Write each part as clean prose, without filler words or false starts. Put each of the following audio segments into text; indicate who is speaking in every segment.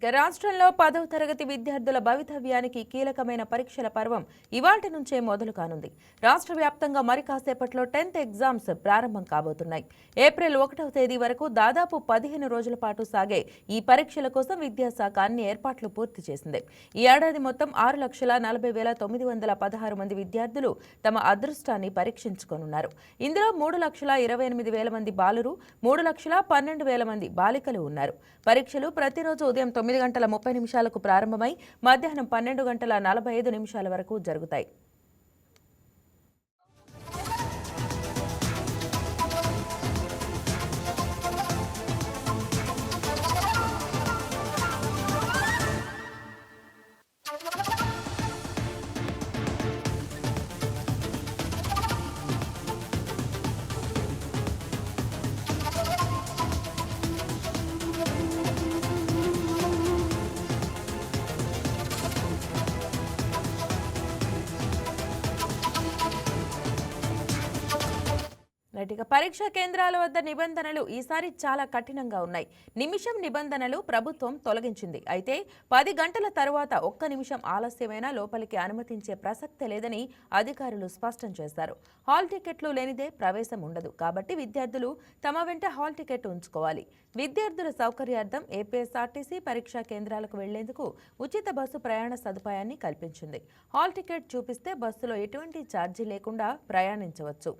Speaker 1: రాష్ట్రంలో 10వ తరగతి విద్యార్థుల భవితవ్యానికి కీలకమైన పరీక్షల పర్వం ఇవాల్టి నుంచే మొదలు కానుంది. రాష్ట్ర వ్యాప్తంగా మరి కాసేపట్లో 10th ఎగ్జామ్స్ ప్రారంభం కాబోతున్నాయి. ఏప్రిల్ 1వ తేదీ వరకు దాదాపు 15 రోజుల పాటు సాగే ఈ పరీక్షల కోసం విద్యాశాఖ అన్ని ఏర్పాట్లు పూర్తి చేసింది. ఈ ఏడాది మొత్తం 6,40,916 మంది విద్యార్థులు తమ అదృష్టాన్ని పరీక్షించుకోనున్నారు. ఇందులో 3,28,000 మంది బాలురు, 3,12,000 మంది బాలికలు ఉన్నారు. పరీక్షలు ప్రతిరోజు ఉదయం 9:30 ప్రారంభమై మధ్యాహ్నం 12:45 వరకు జరుగుతాయి. పరీక్షా కేంద్రాల వద్ద నిబంధనలు ఈసారి చాలా కఠినంగా ఉన్నాయి. నిమిషం నిబంధనలు ప్రభుత్వం తొలగించింది. అయితే 10 గంటల తర్వాత ఒక్క నిమిషం ఆలస్యమైనా లోపలికి అనుమతించే ప్రసక్తే లేదని అధికారులు స్పష్టం చేశారు. హాల్ టికెట్లు లేనిదే ప్రవేశం ఉండదు. కాబట్టి విద్యార్థులు తమ వెంట హాల్ టికెట్ ఉంచుకోవాలి. విద్యార్థుల సౌకర్యార్థం ఏపీఎస్ఆర్టీసీ పరీక్షా కేంద్రాలకు వెళ్లేందుకు ఉచిత బస్సు ప్రయాణ సదుపాయాన్ని కల్పించింది. హాల్ టికెట్ చూపిస్తే బస్సులో ఎటువంటి ఛార్జీ లేకుండా ప్రయాణించవచ్చు.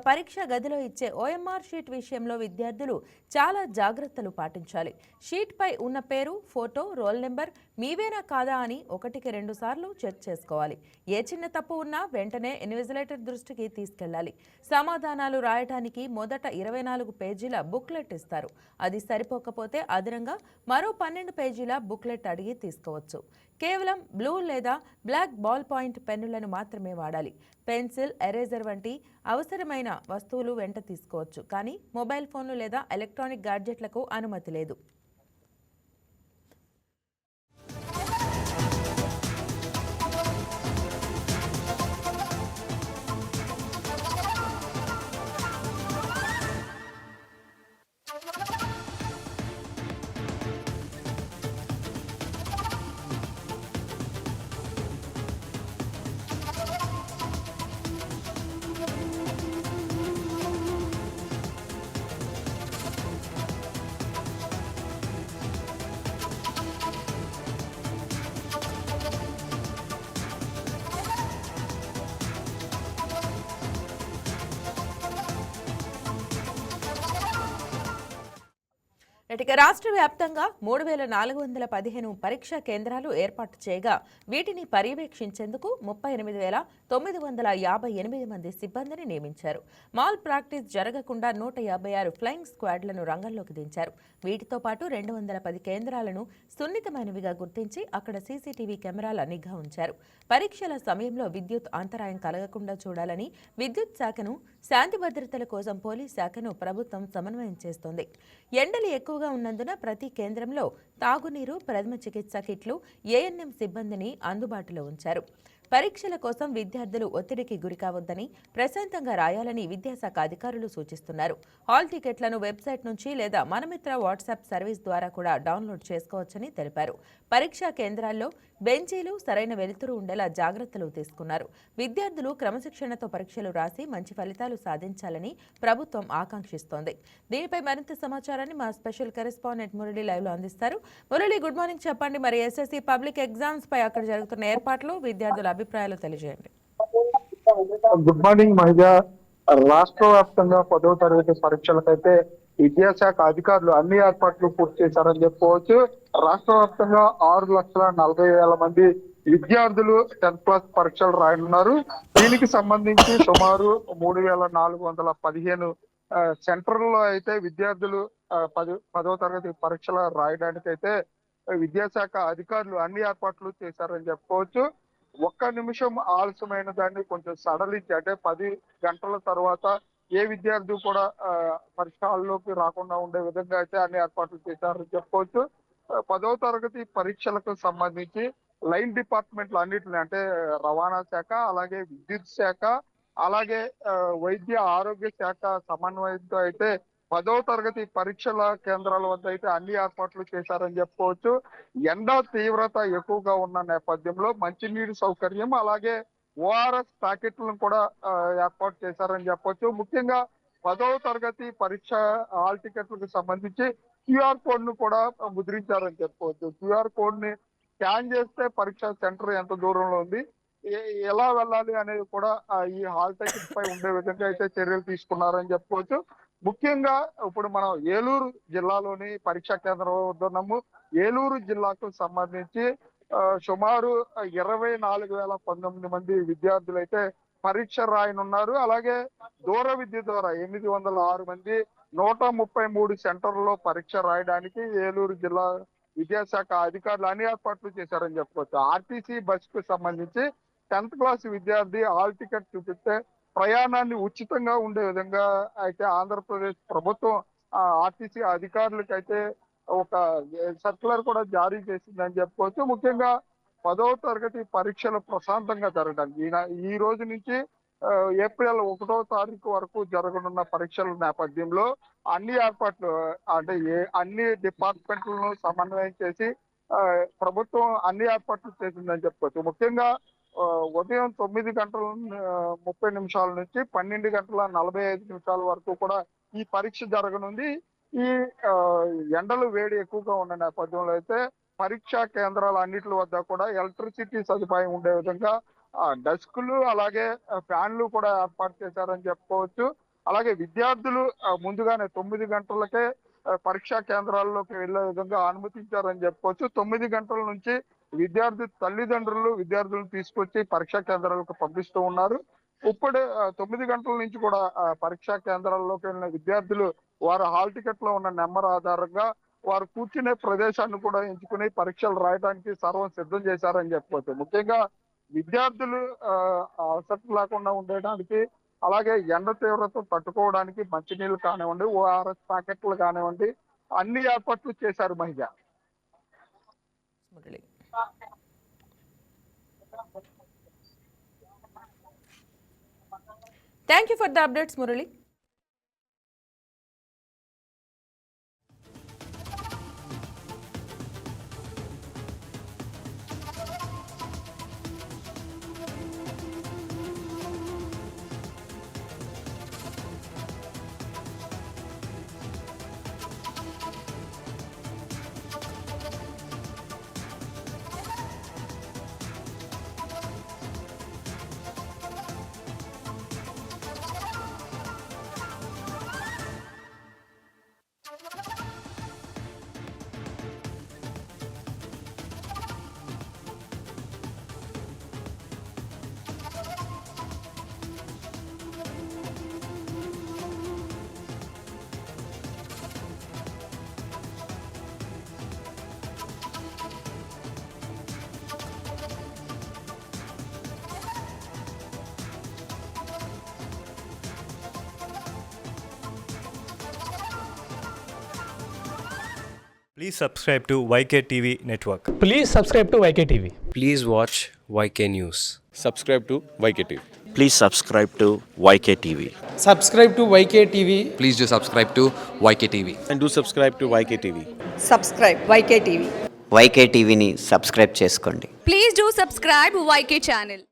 Speaker 1: పరీక్ష గదిలో ఇచ్చే ఓఎంఆర్ షీట్ విషయంలో విద్యార్థులు చాలా జాగ్రత్తలు పాటించాలి. షీట్ పై ఉన్న పేరు, ఫోటో, రోల్ నెంబర్ మీవేనా కాదా అని 1-2 సార్లు చెక్ చేసుకోవాలి. ఏ చిన్న తప్పు ఉన్నా వెంటనే ఇన్విజిలేటర్ దృష్టికి తీసుకెళ్లాలి. సమాధానాలు రాయడానికి మొదట 24 పేజీల బుక్లెట్ ఇస్తారు. అది సరిపోకపోతే అదనంగా మరో 12 పేజీల బుక్లెట్ అడిగి తీసుకోవచ్చు. కేవలం బ్లూ లేదా బ్లాక్ బాల్ పాయింట్ పెన్నులను మాత్రమే వాడాలి. పెన్సిల్, ఎరేజర్ వంటి అవసరమైన వస్తువులు వెంట తీసుకోవచ్చు. కానీ మొబైల్ ఫోన్లు లేదా ఎలక్ట్రానిక్ గాడ్జెట్లకు అనుమతి లేదు. రాష్ట్ర వ్యాప్తంగా 3,415 పరీక్షా కేంద్రాలు ఏర్పాటు చేయగా వీటిని పర్యవేక్షించేందుకు 38,958 మంది సిబ్బందిని నియమించారు. మాల్ ప్రాక్టీస్ జరగకుండా 156 ఫ్లయింగ్ స్క్వాడ్లను రంగంలోకి దించారు. వీటితో పాటు 210 కేంద్రాలను సున్నితమైనవిగా గుర్తించి అక్కడ సీసీటీవీ కెమెరాల నిఘా ఉంచారు. పరీక్షల సమయంలో విద్యుత్ అంతరాయం కలగకుండా చూడాలని విద్యుత్ శాఖను, శాంతి భద్రతల కోసం పోలీస్ శాఖను ప్రభుత్వం సమన్వయం చేస్తోంది. ఎండలు ఎక్కువగా ఉన్నందున ప్రతి కేంద్రంలో తాగునీరు, ప్రథమ చికిత్స కిట్లు, ఏఎన్ఎం సిబ్బందిని అందుబాటులో ఉంచారు. పరీక్షల కోసం విద్యార్థులు ఒత్తిడికి గురికావద్దని, ప్రశాంతంగా రాయాలని విద్యాశాఖ అధికారులు సూచిస్తున్నారు. హాల్ టికెట్లను వెబ్సైట్ నుంచి లేదా మనమిత్ర వాట్సాప్ సర్వీస్ ద్వారా కూడా డౌన్లోడ్ చేసుకోవచ్చని తెలిపారు. పరీక్షా కేంద్రాల్లో బెంచీలు, సరైన వెలుతురు ఉండేలా జాగ్రత్తలు తీసుకున్నారు. విద్యార్థులు క్రమశిక్షణతో పరీక్షలు రాసి మంచి ఫలితాలు సాధించాలని ప్రభుత్వం ఆకాంక్షిస్తోంది. దీనిపై మరింత సమాచారాన్ని మా స్పెషల్ కరెస్పాండెంట్ మురళి లైవ్ లో అందిస్తారు. Murali, good morning. చెప్పండి, మరి ఎస్ఎస్సీ పబ్లిక్ ఎగ్జామ్స్ పై అక్కడ జరుగుతున్న ఏర్పాట్లు, విద్యార్థుల అభిప్రాయాలు తెలియజేయండి.
Speaker 2: గుడ్ మార్నింగ్ మహిళ. రాష్ట్ర వ్యాప్తంగా 10వ తరగతి పరీక్షలకైతే విద్యాశాఖ అధికారులు అన్ని ఏర్పాట్లు పూర్తి చేశారని చెప్పుకోవచ్చు. రాష్ట్ర వ్యాప్తంగా 6,40,000 మంది విద్యార్థులు 10th క్లాస్ పరీక్షలు రాయనున్నారు. దీనికి సంబంధించి సుమారు 3,415 సెంటర్లో అయితే విద్యార్థులు 10వ తరగతి పరీక్షలు రాయడానికి అయితే విద్యాశాఖ అధికారులు అన్ని ఏర్పాట్లు చేశారని చెప్పుకోవచ్చు. ఒక్క నిమిషం ఆలస్యమైన దాన్ని కొంచెం సడలించి, అంటే 10 గంటల తర్వాత ఏ విద్యార్థి కూడా పరీక్ష హాల్లోకి రాకుండా ఉండే విధంగా అయితే అన్ని ఏర్పాట్లు చేశారని చెప్పుకోవచ్చు. 10వ తరగతి పరీక్షలకు సంబంధించి లైన్ డిపార్ట్మెంట్లు అన్నిటిని, అంటే రవాణా శాఖ, అలాగే విద్యుత్ శాఖ, అలాగే వైద్య ఆరోగ్య శాఖ సమన్వయంతో అయితే 10వ తరగతి పరీక్షల కేంద్రాల వద్ద అయితే అన్ని ఏర్పాట్లు చేశారని చెప్పుకోవచ్చు. ఎండ తీవ్రత ఎక్కువగా ఉన్న నేపథ్యంలో మంచినీరు సౌకర్యం, అలాగే ఓఆర్ఎస్ ప్యాకెట్లను కూడా ఏర్పాటు చేశారని చెప్పొచ్చు. ముఖ్యంగా 10వ తరగతి పరీక్ష హాల్ టికెట్లకు సంబంధించి క్యూఆర్ కోడ్ ను కూడా ముద్రించారని చెప్పుకోవచ్చు. క్యూఆర్ కోడ్ ని స్కాన్ చేస్తే పరీక్ష సెంటర్ ఎంత దూరంలో ఉంది, ఎలా వెళ్ళాలి అనేది కూడా ఈ హాల్ టికెట్ పై ఉండే విధంగా అయితే చర్యలు తీసుకున్నారని చెప్పుకోవచ్చు. ముఖ్యంగా ఇప్పుడు మనం ఏలూరు జిల్లాలోని పరీక్షా కేంద్రం వద్ద ఉన్నాము. ఏలూరు జిల్లాకు సంబంధించి సుమారు 24,019 మంది విద్యార్థులు అయితే పరీక్ష రాయనున్నారు. అలాగే దూర విద్య ద్వారా 806 మంది 133 సెంటర్లలో పరీక్ష రాయడానికి ఏలూరు జిల్లా విద్యాశాఖ అధికారులు అన్ని ఏర్పాట్లు చేశారని చెప్పుకోవచ్చు. ఆర్టీసీ బస్ కు సంబంధించి 10th క్లాస్ విద్యార్థి హాల్ టికెట్ చూపిస్తే ప్రయాణాన్ని ఉచితంగా ఉండే విధంగా అయితే ఆంధ్రప్రదేశ్ ప్రభుత్వం ఆర్టీసీ అధికారులకు అయితే ఒక సర్క్యులర్ కూడా జారీ చేసిందని చెప్పుకోవచ్చు. ముఖ్యంగా 10వ తరగతి పరీక్షలు ప్రశాంతంగా జరగడానికి ఈ రోజు నుంచి ఏప్రిల్ 1వ తారీఖు వరకు జరగనున్న పరీక్షల నేపథ్యంలో అన్ని ఏర్పాట్లు అంటే అన్ని డిపార్ట్మెంట్లను సమన్వయం చేసి ప్రభుత్వం అన్ని ఏర్పాట్లు చేసిందని చెప్పుకోవచ్చు. ముఖ్యంగా ఉదయం 9 గంటల 30 నిమిషాల నుంచి 12 గంటల 45 నిమిషాల వరకు కూడా ఈ పరీక్ష జరగనుంది. ఈ ఎండలు వేడి ఎక్కువగా ఉన్న నేపథ్యంలో అయితే పరీక్షా కేంద్రాల అన్నిటి వద్ద కూడా ఎలక్ట్రిసిటీ సదుపాయం ఉండే విధంగా డెస్కులు అలాగే ఫ్యాన్లు కూడా ఏర్పాటు చేశారని చెప్పుకోవచ్చు. అలాగే విద్యార్థులు ముందుగానే 9 గంటలకే పరీక్షా కేంద్రాల్లోకి వెళ్లే విధంగా అనుమతించారని చెప్పుకోవచ్చు. 9 గంటల నుంచి విద్యార్థి తల్లిదండ్రులు విద్యార్థులను తీసుకొచ్చి పరీక్షా కేంద్రాలకు పంపిస్తూ ఉన్నారు. ఇప్పుడే 9 గంటల నుంచి కూడా పరీక్షా కేంద్రాల్లోకి వెళ్ళిన విద్యార్థులు వారి హాల్ టికెట్ లో ఉన్న నెంబర్ ఆధారంగా వారు కూర్చునే ప్రదేశాన్ని కూడా ఎంచుకుని పరీక్షలు రాయడానికి సర్వం సిద్ధం చేశారని చెప్పుకోవచ్చు. ముఖ్యంగా విద్యార్థులు అలసట లేకుండా ఉండడానికి, అలాగే ఎండ తీవ్రత తట్టుకోవడానికి మంచినీళ్ళు కానివ్వండి, ఓఆర్ఎస్ ప్యాకెట్లు కానివ్వండి, అన్ని ఏర్పాట్లు చేశారు మహిళ.
Speaker 1: Murali. Thank you for the updates, Murali.
Speaker 3: Please subscribe to YKTV Network.
Speaker 4: Please subscribe to YKTV.
Speaker 5: Please watch YK News.
Speaker 6: Subscribe to YKTV.
Speaker 7: Please subscribe to YKTV.
Speaker 8: Subscribe to YKTV.
Speaker 5: Please do subscribe to YKTV.
Speaker 6: And do subscribe to YKTV.
Speaker 9: Subscribe YKTV.
Speaker 7: YKTVని subscribe చేసుకోండి.
Speaker 9: Please do subscribe YK channel.